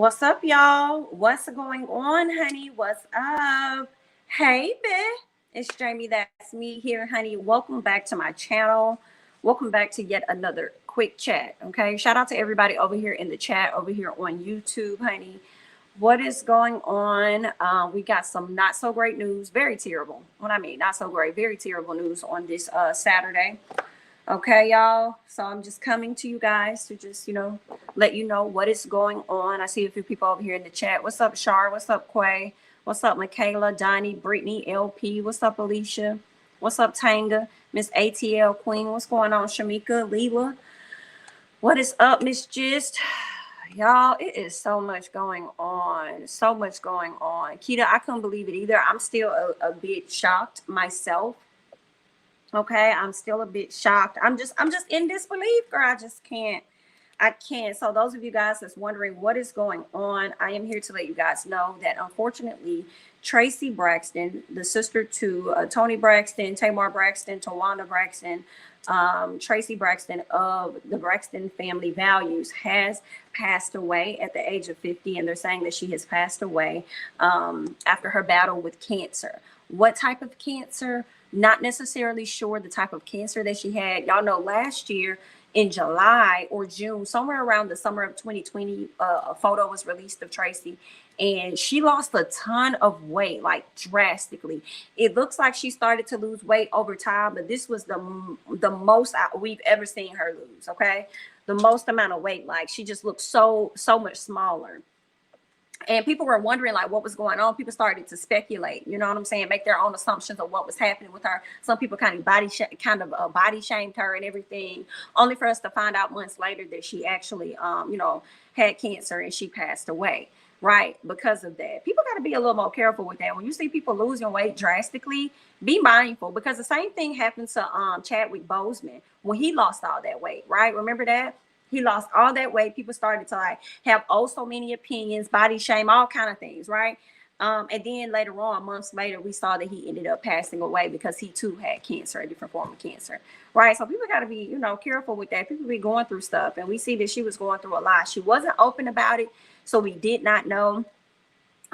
What's up, y'all? What's going on, honey? What's up? Hey, babe. It's Jamie. That's me here, honey. Welcome back to my channel. Welcome back to yet another quick chat. Okay. Shout out to everybody over here in the chat, over here on YouTube, honey. What is going on? We got some not so great news. Very terrible. What I mean, not so great. Very terrible news on this Saturday. Okay, y'all. So I'm just coming to you guys to just, let you know what is going on. I see a few people over here in the chat. What's up, Shar? What's up, Quay? What's up, Michaela, Donnie, Brittany, LP? What's up, Alicia? What's up, Tanga? Miss ATL Queen? What's going on, Shamika, Leela? What is up, Miss Gist? Y'all, it is so much going on. So much going on. Keita, I couldn't believe it either. I'm still a bit shocked myself. Okay, I'm still a bit shocked. I'm just in disbelief, girl. I can't. So those of you guys that's wondering what is going on, I am here to let you guys know that unfortunately, Tracy Braxton, the sister to Tony Braxton, Tamar Braxton, Tawanda Braxton, Tracy Braxton of the Braxton family values, has passed away at the age of 50, and they're saying that she has passed away after her battle with cancer. What type of cancer? Not necessarily sure the type of cancer that she had. Y'all know last year in July or June, somewhere around the summer of 2020, a photo was released of Tracy, and she lost a ton of weight, like drastically. It looks like she started to lose weight over time, but this was the most we've ever seen her lose. Okay, the most amount of weight. Like she just looked so much smaller. And people were wondering like what was going on. People started to speculate, you know what I'm saying, make their own assumptions of what was happening with her. Some people kind of body shamed her and everything, only for us to find out months later that she actually had cancer and she passed away, right? Because of that. People got to be a little more careful with that. When you see people losing weight drastically, be mindful, because the same thing happened to Chadwick Boseman when he lost all that weight, right? Remember that? He lost all that weight. People started to like have so many opinions, body shame, all kind of things, right? And then later on, months later, we saw that he ended up passing away because he too had cancer, a different form of cancer, right? So people got to be, careful with that. People be going through stuff, and we see that she was going through a lot. She wasn't open about it, so we did not know.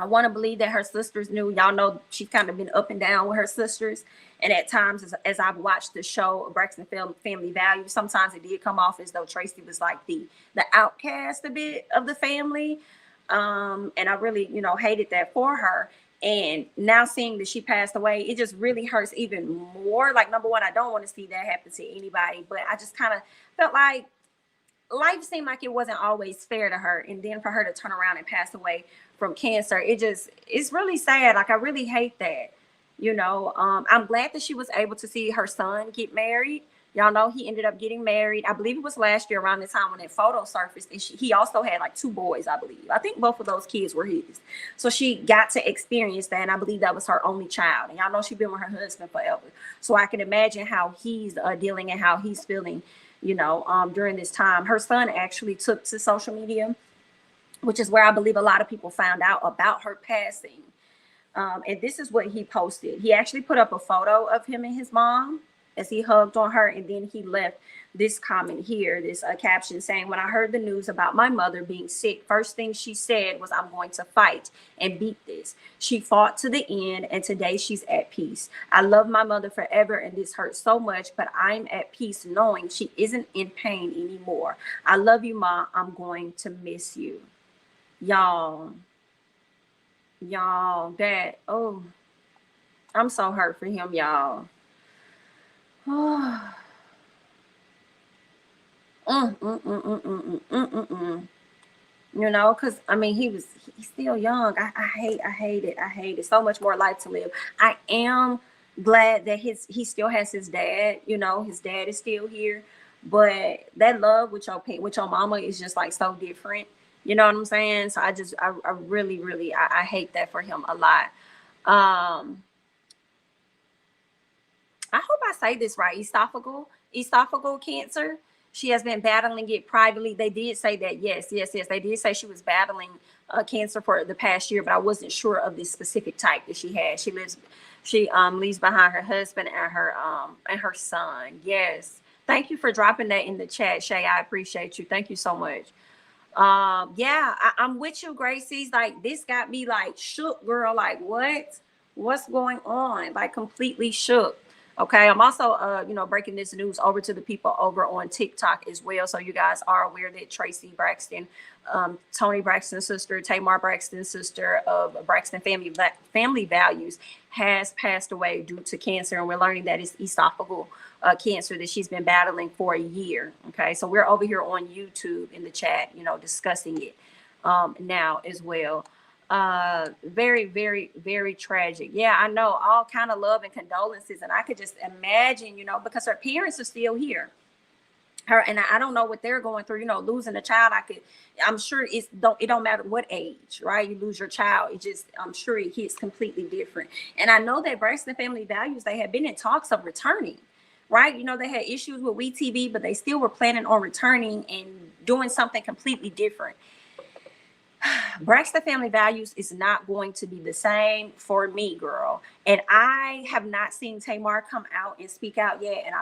I want to believe that her sisters knew. Y'all know she's kind of been up and down with her sisters. And at times, as I've watched the show, Braxton Family Values, sometimes it did come off as though Tracy was like the outcast a bit of the family. And I really, hated that for her. And now seeing that she passed away, it just really hurts even more. Like, number one, I don't want to see that happen to anybody. But I just kind of felt like life seemed like it wasn't always fair to her. And then for her to turn around and pass away from cancer, it's really sad. Like, I really hate that. I'm glad that she was able to see her son get married. Y'all know he ended up getting married. I believe it was last year around the time when that photo surfaced. And he also had like 2 boys, I believe. I think both of those kids were his. So she got to experience that. And I believe that was her only child. And y'all know she's been with her husband forever. So I can imagine how he's dealing and how he's feeling, during this time. Her son actually took to social media, which is where I believe a lot of people found out about her passing. And this is what he posted. He actually put up a photo of him and his mom as he hugged on her. And then he left this comment here, this caption saying, "When I heard the news about my mother being sick, first thing she said was, 'I'm going to fight and beat this.' She fought to the end, and today she's at peace. I love my mother forever, and this hurts so much, but I'm at peace knowing she isn't in pain anymore. I love you, Ma. I'm going to miss you." Y'all, that, I'm so hurt for him, y'all. Because I mean, he's still young. I hate it. So much more life to live. I am glad that he still has his dad. His dad is still here, but that love with your mama is just like so different. You know what I'm saying? So I really I hate that for him a lot. I hope I say this right. Esophageal cancer. She has been battling it privately. They did say that, yes. They did say she was battling cancer for the past year, but I wasn't sure of the specific type that she had. She leaves behind her husband and her son. Yes. Thank you for dropping that in the chat, Shay. I appreciate you. Thank you so much. Yeah, I'm with you, Gracie's. Like, this got me like shook, girl. Like, what's going on? Like, completely shook. Okay, I'm also breaking this news over to the people over on TikTok as well, so you guys are aware that Tracy Braxton, Tony Braxton's sister, Tamar Braxton's sister of Braxton Family Values, has passed away due to cancer, and we're learning that it's esophageal cancer that she's been battling for a year. Okay, so we're over here on YouTube in the chat, discussing it now as well. Very, very, very tragic. Yeah, I know, all kind of love and condolences, and I could just imagine, because her parents are still here. Her, and I don't know what they're going through, losing a child. I'm sure it don't matter what age, right? You lose your child, I'm sure it hits completely different. And I know that Braxton Family Values, they have been in talks of returning, right? They had issues with WeTV, but they still were planning on returning and doing something completely different. Braxton Family Values is not going to be the same for me, girl. And I have not seen Tamar come out and speak out yet. And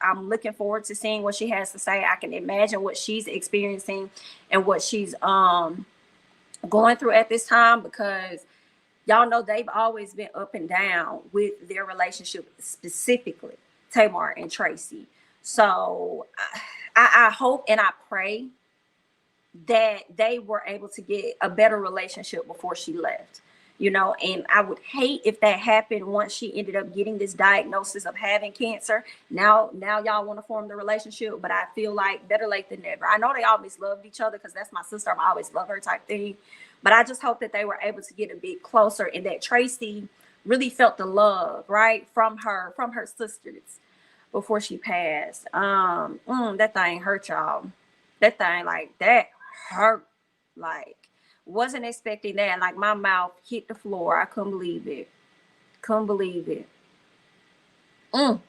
I'm looking forward to seeing what she has to say. I can imagine what she's experiencing and what she's going through at this time, because y'all know they've always been up and down with their relationship, specifically Tamar and Tracy. So I hope and I pray that they were able to get a better relationship before she left, and I would hate if that happened once she ended up getting this diagnosis of having cancer. Now y'all want to form the relationship, but I feel like better late than never. I know they always loved each other because that's my sister, I always love her type thing, but I just hope that they were able to get a bit closer and that Tracy really felt the love, right, from her sisters before she passed. That thing hurt, y'all. That thing, like, that hurt. Like, wasn't expecting that. Like, my mouth hit the floor. I couldn't believe it. Oh,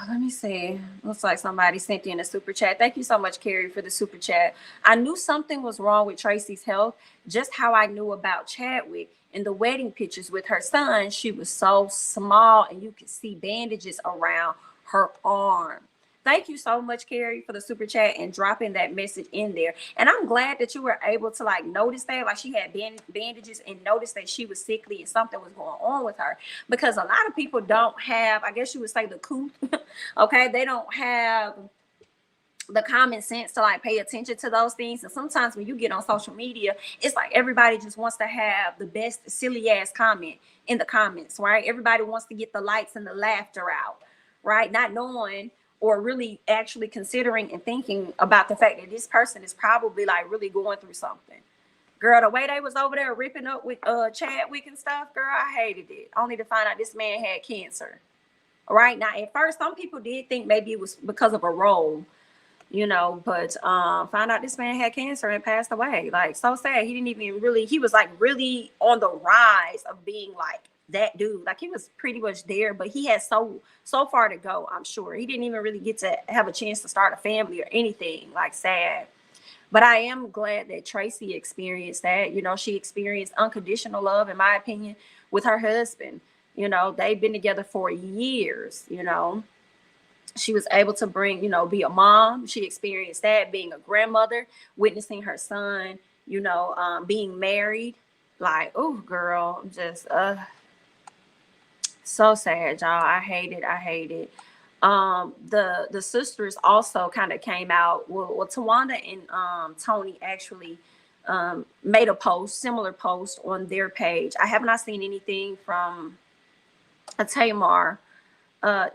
let me see. Looks like somebody sent in a super chat. Thank you so much, Carrie, for the super chat. I knew something was wrong with Tracy's health, just how I knew about Chadwick. In the wedding pictures with her son, she was so small and you could see bandages around her arm. Thank you so much, Carrie, for the super chat and dropping that message in there. And I'm glad that you were able to like notice that, like she had bandages, and notice that she was sickly and something was going on with her, because a lot of people don't have, I guess you would say, the coup. Okay, they don't have the common sense to like pay attention to those things. And sometimes when you get on social media, it's like everybody just wants to have the best silly ass comment in the comments, right? Everybody wants to get the likes and the laughter out, right? Not knowing or really actually considering and thinking about the fact that this person is probably like really going through something. Girl, the way they was over there ripping up with Chadwick and stuff, girl, I hated it. Only to find out this man had cancer. All right. Now, at first, some people did think maybe it was because of a role, but found out this man had cancer and passed away. Like, so sad. He didn't even really, he was like really on the rise of being like that dude. Like, he was pretty much there, but he had so far to go. I'm sure he didn't even really get to have a chance to start a family or anything. Like, sad. But I am glad that Tracy experienced that. She experienced unconditional love, in my opinion, with her husband. They've been together for years. She was able to be a mom. She experienced that, being a grandmother, witnessing her son, being married. Like, oh, girl, just so sad, y'all. I hate it. The sisters also kind of came out. Well, Tawanda and Tony actually made a similar post on their page. I have not seen anything from Tamar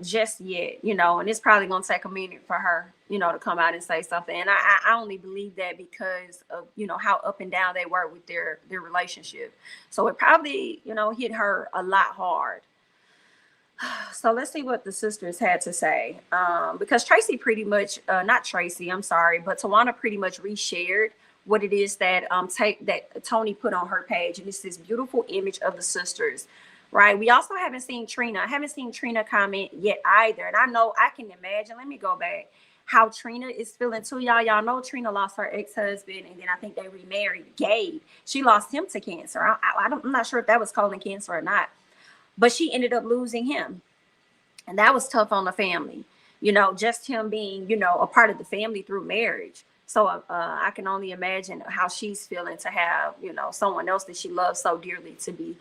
just yet, and it's probably gonna take a minute for her, to come out and say something. And I only believe that because of how up and down they were with their relationship. So it probably hit her a lot hard. So let's see what the sisters had to say, because Tracy pretty much not Tracy, I'm sorry, but Tawana pretty much reshared what it is that that Tony put on her page, and it's this beautiful image of the sisters. Right. We also haven't seen Trina. I haven't seen Trina comment yet either. And I know, I can imagine, let me go back, how Trina is feeling too. Y'all know Trina lost her ex-husband, and then I think they remarried Gabe. She lost him to cancer. I'm not sure if that was colon cancer or not, but she ended up losing him. And that was tough on the family. just him being, a part of the family through marriage. So I can only imagine how she's feeling to have, someone else that she loves so dearly to be,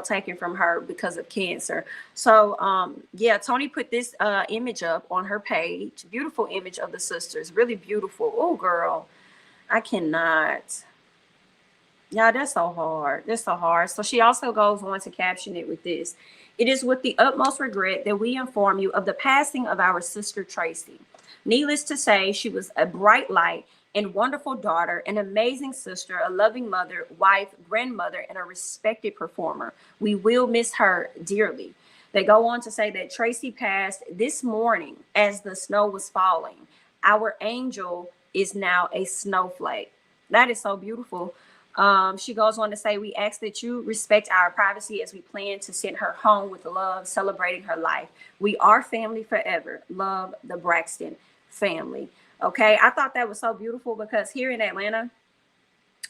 taken from her because of cancer. So yeah, Tony put this image up on her page. Beautiful image of the sisters, really beautiful. Oh girl, I cannot. Yeah, that's so hard. That's so hard. So she also goes on to caption it with this. It is with the utmost regret that we inform you of the passing of our sister Tracy. Needless to say, she was a bright light and wonderful daughter, an amazing sister, a loving mother, wife, grandmother, and a respected performer. We will miss her dearly. They go on to say that Tracy passed this morning as the snow was falling. Our angel is now a snowflake. That is so beautiful. She goes on to say, we ask that you respect our privacy as we plan to send her home with love, celebrating her life. We are family forever. Love, the Braxton family. Okay. I thought that was so beautiful because here in Atlanta,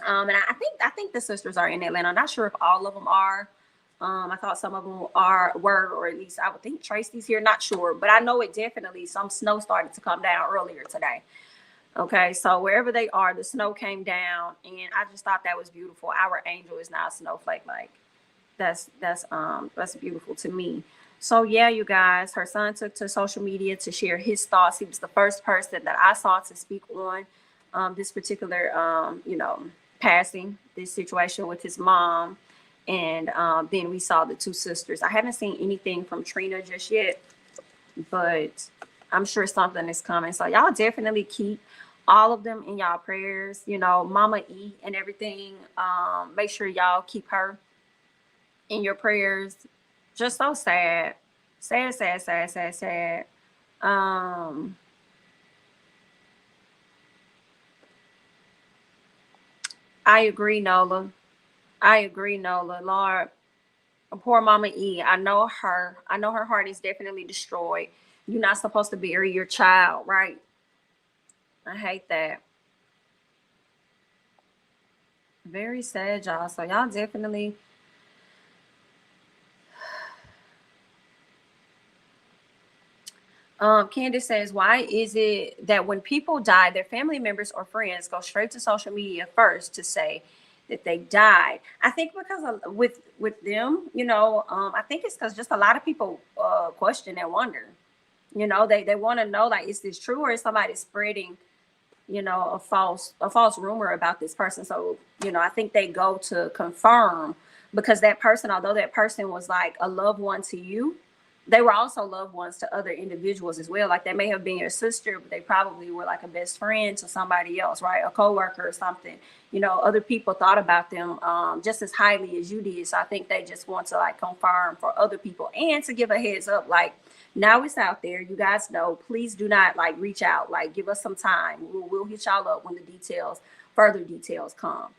and I think the sisters are in Atlanta. I'm not sure if all of them are. I thought some of them were, or at least I would think Tracy's here. Not sure, but I know it definitely, some snow started to come down earlier today. Okay, so wherever they are, the snow came down, and I just thought that was beautiful. Our angel is now a snowflake. Like that's beautiful to me. So yeah, you guys, her son took to social media to share his thoughts. He was the first person that I saw to speak on this particular passing, this situation with his mom, and then we saw the two sisters. I haven't seen anything from Trina just yet, but I'm sure something is coming. So y'all definitely keep all of them in y'all prayers, Mama E and everything. Make sure y'all keep her in your prayers. Just so sad. Sad, sad, sad, sad, sad. I agree, Nola. I agree, Nola. Lord, poor Mama E. I know her. I know her heart is definitely destroyed. You're not supposed to bury your child, right? I hate that. Very sad, y'all. So y'all definitely. Candace says, why is it that when people die, their family members or friends go straight to social media first to say that they died? I think because with them, I think it's because just a lot of people question and wonder. They want to know, like, is this true, or is somebody spreading a false rumor about this person? So I think they go to confirm, because that person, although that person was like a loved one to you, they were also loved ones to other individuals as well. Like, they may have been your sister, but they probably were like a best friend to somebody else, right? A coworker or something. Other people thought about them just as highly as you did. So I think they just want to like confirm for other people and to give a heads up, like, now it's out there. You guys know, please do not like reach out, like give us some time. We'll hit y'all up when the further details come,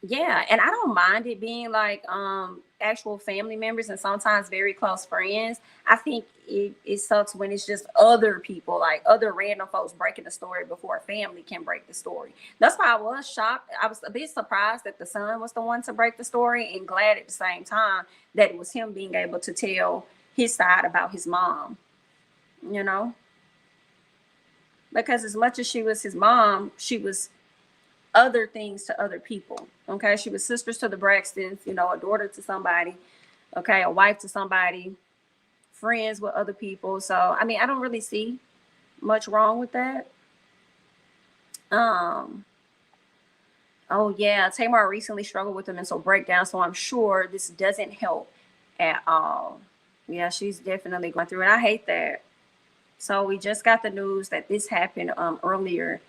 yeah, and I don't mind it being like actual family members and sometimes very close friends. I think it sucks when it's just other people, like other random folks breaking the story before a family can break the story. That's why I was shocked. I was a bit surprised that the son was the one to break the story, and glad at the same time that it was him being able to tell his side about his mom, because as much as she was his mom, she was other things to other people. Okay, she was sisters to the Braxtons, a daughter to somebody, okay, a wife to somebody, friends with other people. So I mean, I don't really see much wrong with that. Oh yeah, Tamar recently struggled with a mental breakdown, so I'm sure this doesn't help at all. Yeah, she's definitely going through it. I hate that. So we just got the news that this happened earlier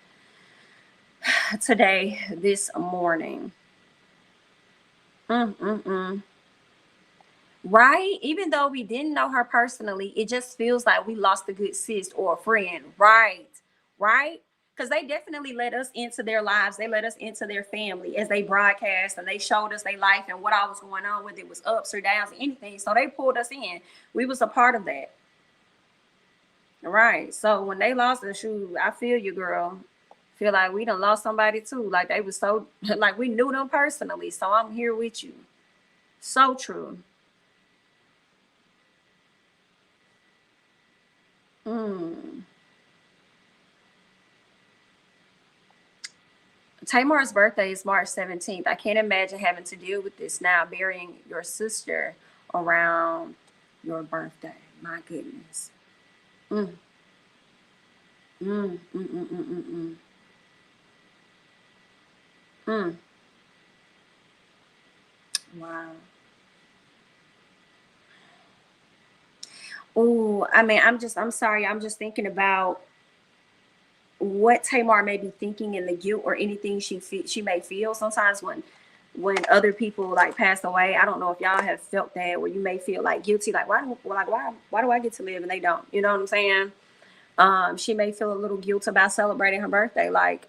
today, this morning. Right? Even though we didn't know her personally, it just feels like we lost a good sis or a friend. Right? Because they definitely let us into their lives. They let us into their family as they broadcast, and they showed us their life and what all was going on, whether it was ups or downs, anything. So they pulled us in. We was a part of that. Right. So when they lost the shoe, I feel you, girl. Feel like we done lost somebody too. Like, they was so like we knew them personally. So I'm here with you. So true. Mm. Tamar's birthday is March 17th. I can't imagine having to deal with this now, burying your sister around your birthday. My goodness. Mm, mm, mm, mm, mm, mm, mm. Mm. Wow. Oh, I mean, I'm sorry. I'm just thinking about what Tamar may be thinking and the guilt or anything she may feel sometimes when other people like pass away. I don't know if y'all have felt that where you may feel like guilty, like why do I get to live and they don't? You know what I'm saying? She may feel a little guilt about celebrating her birthday, like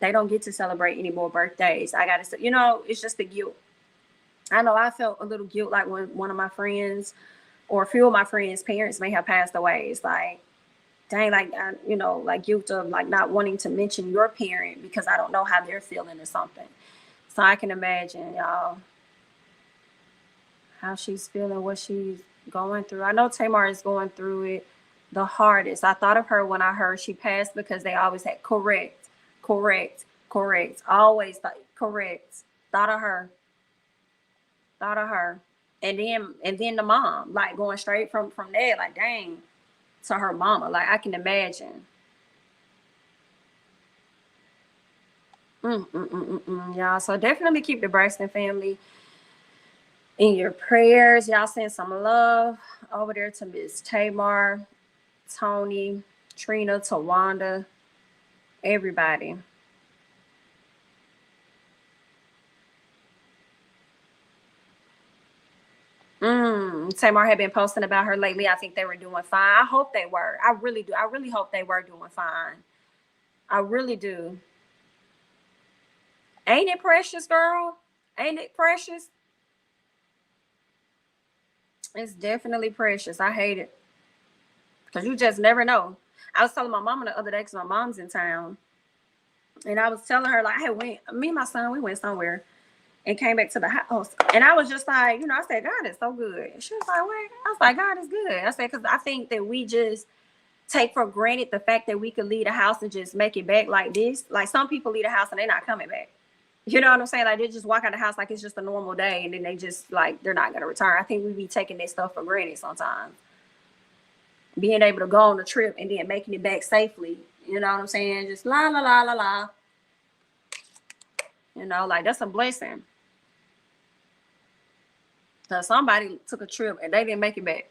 they don't get to celebrate any more birthdays. I gotta say, you know, it's just the guilt. I know I felt a little guilt like when one of my friends or a few of my friends' parents may have passed away. It's like, dang, like, you know, like guilt of like not wanting to mention your parent because I don't know how they're feeling or something. So I can imagine, y'all, how she's feeling, what she's going through. I know Tamar is going through it the hardest. I thought of her when I heard she passed because they always had correct, correct, correct. Always correct. Thought of her, thought of her. And then the mom, like going straight from there, like dang, to her mama. Like I can imagine. Y'all. So definitely keep the Braxton family in your prayers. Y'all send some love over there to Miss Tamar, Tony, Trina, Tawanda, everybody. Tamar had been posting about her lately. I think they were doing fine. I hope they were. I really do. I really hope they were doing fine. I really do. Ain't it precious, girl? Ain't it precious? It's definitely precious. I hate it because you just never know. I was telling my mama the other day because my mom's in town, and I was telling her like, "Hey, me and my son, we went somewhere and came back to the house," and I was just like, you know, I said, "God is so good." And she was like, "What?" I was like, "God is good." I said, "Because I think that we just take for granted the fact that we could leave the house and just make it back like this. Like some people leave the house and they're not coming back. You know what I'm saying? Like they just walk out the house like it's just a normal day, and then they just like they're not gonna return. I think we be taking this stuff for granted sometimes. Being able to go on a trip and then making it back safely. You know what I'm saying? Just la la la la la. You know, like that's a blessing. Cause somebody took a trip and they didn't make it back.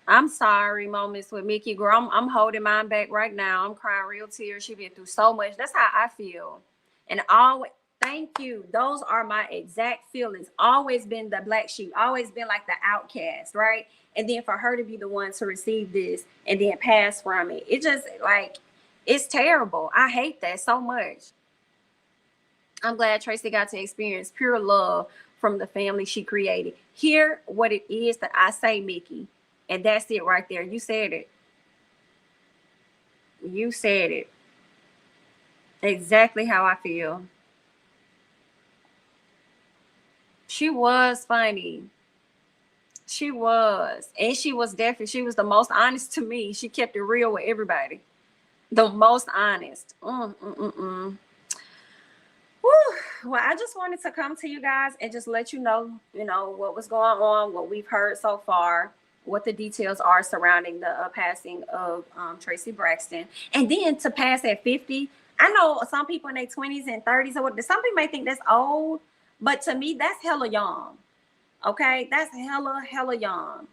I'm sorry, moments with Mickey, girl. I'm holding mine back right now. I'm crying real tears. She been through so much. That's how I feel. And always, thank you. Those are my exact feelings. Always been the black sheep. Always been like the outcast, right? And then for her to be the one to receive this and then pass from it, it just like it's terrible. I hate that so much. I'm glad Tracy got to experience pure love from the family she created. Hear what it is that I say, Mickey. And that's it right there. You said it. You said it. Exactly how I feel. She was funny. She was. And she was definitely, she was the most honest to me. She kept it real with everybody. The most honest. Whew. Well, I just wanted to come to you guys and just let you know, what was going on, what we've heard so far, what the details are surrounding the passing of Tracy Braxton. And then to pass at 50, I know some people in their 20s and 30s, or what, some people may think that's old, but to me, that's hella young. Okay, that's hella young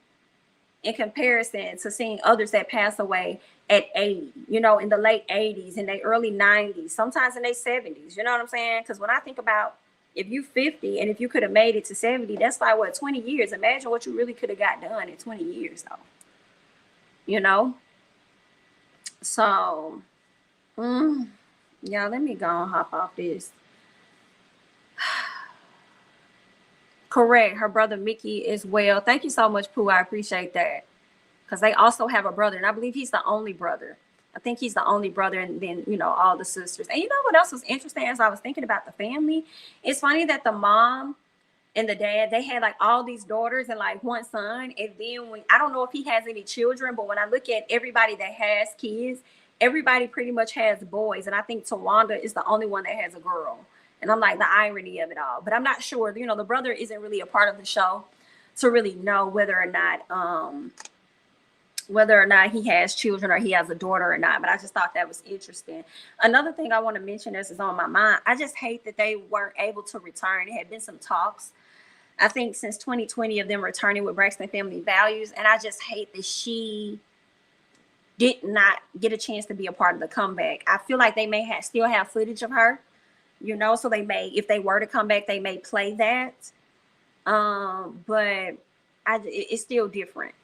in comparison to seeing others that pass away at 80, you know, in the late 80s, in the early 90s, sometimes in their 70s. You know what I'm saying? Because when I think about if you 50 and if you could have made it to 70, that's like what, 20 years. Imagine what you really could have got done in 20 years, though. You know? So, yeah, let me go and hop off this. Correct. Her brother Mickey as well. Thank you so much, Pooh. I appreciate that. Because they also have a brother, and I believe he's the only brother. I think he's the only brother, and then, you know, all the sisters. And you know what else was interesting as I was thinking about the family? It's funny that the mom and the dad, they had like all these daughters and like one son. And then when, I don't know if he has any children, but when I look at everybody that has kids, everybody pretty much has boys. And I think Tawanda is the only one that has a girl. And I'm like, the irony of it all. But I'm not sure, you know, the brother isn't really a part of the show to really know whether or not he has children or he has a daughter or not. But I just thought that was interesting. Another thing I want to mention is on my mind. I just hate that they weren't able to return. There had been some talks, I think, since 2020 of them returning with Braxton Family Values. And I just hate that she did not get a chance to be a part of the comeback. I feel like they may still have footage of her, you know, so they may, if they were to come back, they may play that. But it's still different,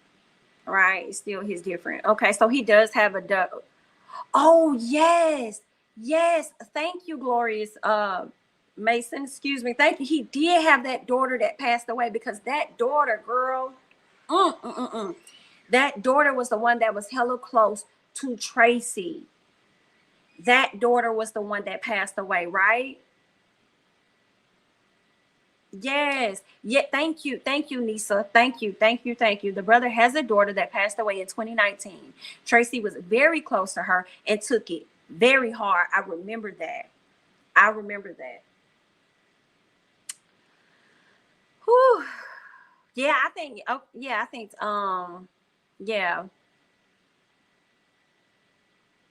right? It's still his different. Okay, so he does have a oh yes, thank you, Glorious Mason, excuse me, thank you. He did have that daughter that passed away, because that daughter, girl, that daughter was the one that was hella close to Tracy. That daughter was the one that passed away, right? Yes. Yeah. Thank you, Nisa. Thank you. The brother has a daughter that passed away in 2019. Tracy was very close to her and took it very hard. I remember that. Whew. Yeah, I think. Oh, yeah, I think. Yeah.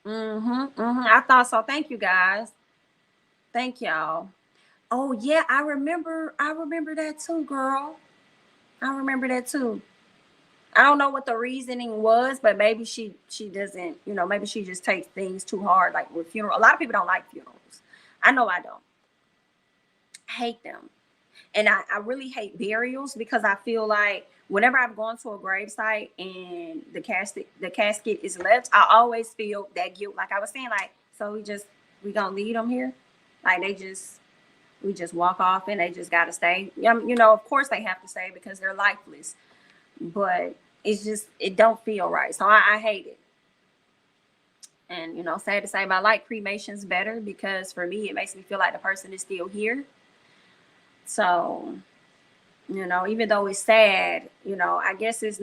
I thought so. Thank you, guys. Thank y'all. Oh yeah, I remember that too, girl. I remember that too. I don't know what the reasoning was, but maybe she doesn't, you know, maybe she just takes things too hard, like with funeral. A lot of people don't like funerals. I know I don't. I hate them. And I really hate burials, because I feel like whenever I've gone to a gravesite and the casket is left, I always feel that guilt. Like I was saying, like, so we gonna leave them here? Like we just walk off and they just gotta stay. You know, of course they have to stay because they're lifeless. But it don't feel right. So I hate it. And, you know, sad to say, but I like cremations better, because for me, it makes me feel like the person is still here. So, you know, even though it's sad, you know, I guess it's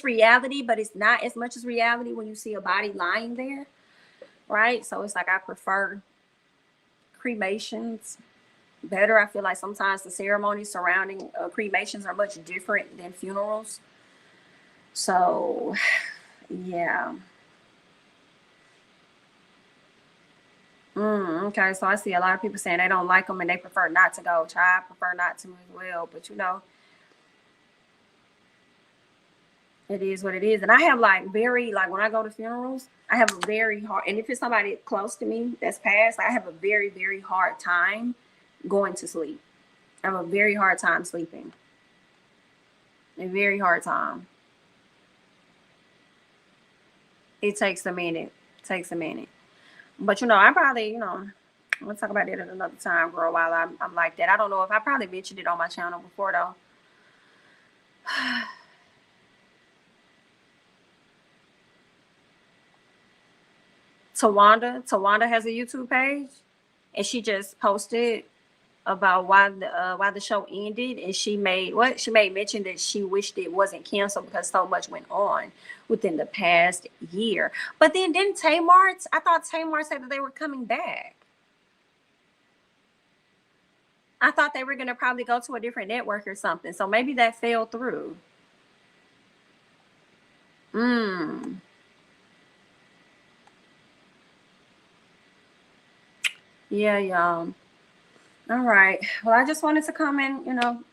reality, but it's not as much as reality when you see a body lying there. Right. So it's like, I prefer cremations better. I feel like sometimes the ceremonies surrounding cremations are much different than funerals. So, yeah. Okay, so I see a lot of people saying they don't like them and they prefer not to go. I prefer not to as well, but you know, it is what it is. And I have like when I go to funerals, I have a very hard, and if it's somebody close to me that's passed, I have a very, very hard time going to sleep. I have a very hard time sleeping. A very hard time. It takes a minute. But you know, I probably, you know, we'll talk about that at another time, girl, while I'm like that. I don't know if I probably mentioned it on my channel before though. Tawanda has a YouTube page, and she just posted about why the show ended, and she made mention that she wished it wasn't canceled because so much went on within the past year. But then didn't I thought Tamar said that they were coming back. I thought they were going to probably go to a different network or something. So maybe that fell through. Yeah, y'all. All right. Well, I just wanted to come in, you know,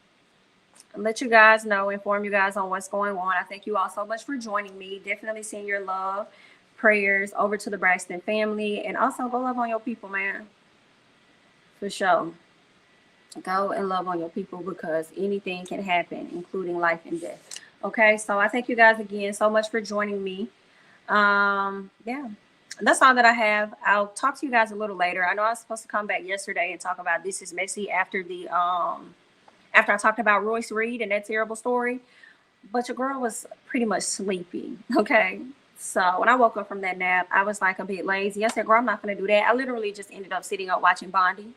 let you guys know, inform you guys on what's going on. I thank you all so much for joining me. Definitely send your love, prayers over to the Braxton family, and also go love on your people, man. For sure. Go and love on your people, because anything can happen, including life and death. Okay, so I thank you guys again so much for joining me. Yeah, that's all that I have. I'll talk to you guys a little later. I know I was supposed to come back yesterday and talk about This Is Messy after after I talked about Royce Reed and that terrible story, but your girl was pretty much sleepy. Okay, so when I woke up from that nap, I was like a bit lazy. I said, girl, I'm not gonna do that. I literally just ended up sitting up watching Bondi.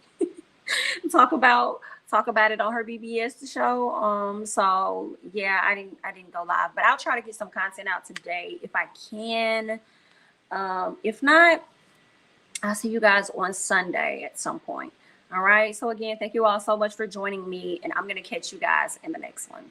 talk about talk about it on her BBS show. So yeah, I didn't go live, but I'll try to get some content out today if I can. If not, I'll see you guys on Sunday at some point. All right. So again, thank you all so much for joining me, and I'm gonna catch you guys in the next one.